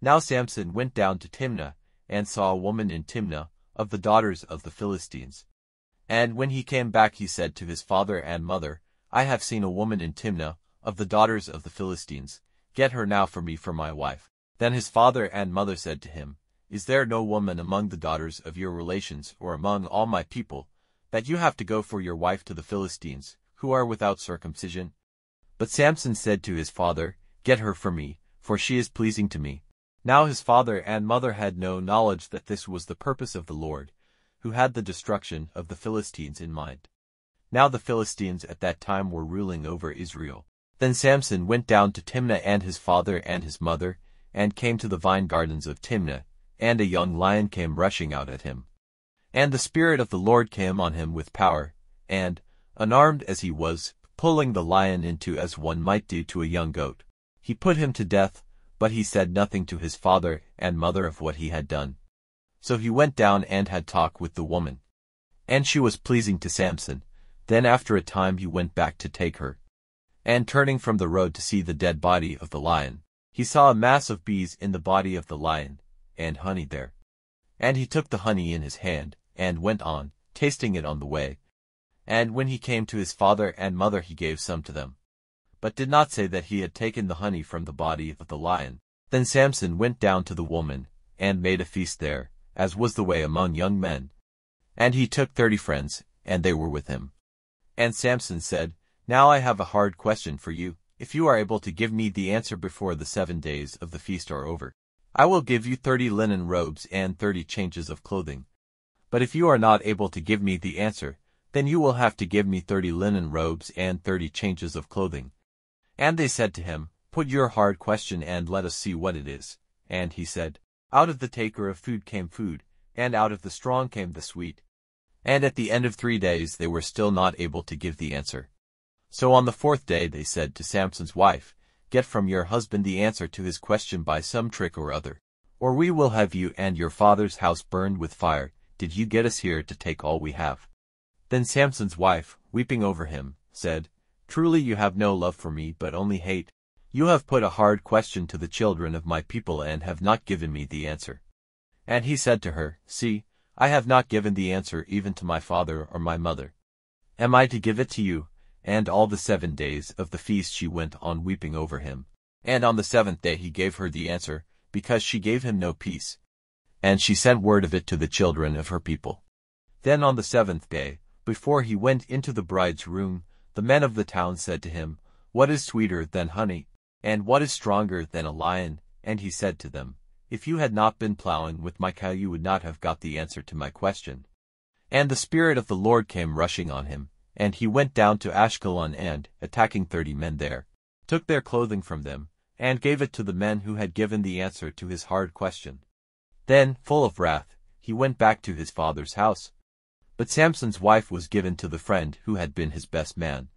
Now Samson went down to Timnah, and saw a woman in Timnah, of the daughters of the Philistines. And when he came back he said to his father and mother, I have seen a woman in Timnah, of the daughters of the Philistines. Get her now for me for my wife. Then his father and mother said to him, Is there no woman among the daughters of your relations, or among all my people, that you have to go for your wife to the Philistines, who are without circumcision? But Samson said to his father, Get her for me, for she is pleasing to me. Now his father and mother had no knowledge that this was the purpose of the Lord, who had the destruction of the Philistines in mind. Now the Philistines at that time were ruling over Israel. Then Samson went down to Timnah and his father and his mother, and came to the vine gardens of Timnah, and a young lion came rushing out at him. And the Spirit of the Lord came on him with power, and, unarmed as he was, pulling the lion into as one might do to a young goat, he put him to death, but he said nothing to his father and mother of what he had done. So he went down and had talk with the woman. And she was pleasing to Samson. Then after a time he went back to take her. And turning from the road to see the dead body of the lion, he saw a mass of bees in the body of the lion, and honey there. And he took the honey in his hand, and went on, tasting it on the way. And when he came to his father and mother he gave some to them, but did not say that he had taken the honey from the body of the lion. Then Samson went down to the woman, and made a feast there, as was the way among young men. And he took 30 friends, and they were with him. And Samson said, Now I have a hard question for you. If you are able to give me the answer before the 7 days of the feast are over, I will give you 30 linen robes and 30 changes of clothing. But if you are not able to give me the answer, then you will have to give me 30 linen robes and 30 changes of clothing. And they said to him, Put your hard question and let us see what it is. And he said, Out of the taker of food came food, and out of the strong came the sweet. And at the end of 3 days they were still not able to give the answer. So on the 4th day they said to Samson's wife, Get from your husband the answer to his question by some trick or other, or we will have you and your father's house burned with fire. Did you get us here to take all we have? Then Samson's wife, weeping over him, said, Truly you have no love for me but only hate. You have put a hard question to the children of my people and have not given me the answer. And he said to her, See, I have not given the answer even to my father or my mother. Am I to give it to you? And all the 7 days of the feast she went on weeping over him. And on the 7th day he gave her the answer, because she gave him no peace. And she sent word of it to the children of her people. Then on the 7th day, before he went into the bride's room, the men of the town said to him, What is sweeter than honey? And what is stronger than a lion? And he said to them, If you had not been plowing with my cow you would not have got the answer to my question. And the Spirit of the Lord came rushing on him, and he went down to Ashkelon and, attacking 30 men there, took their clothing from them, and gave it to the men who had given the answer to his hard question. Then, full of wrath, he went back to his father's house. But Samson's wife was given to the friend who had been his best man,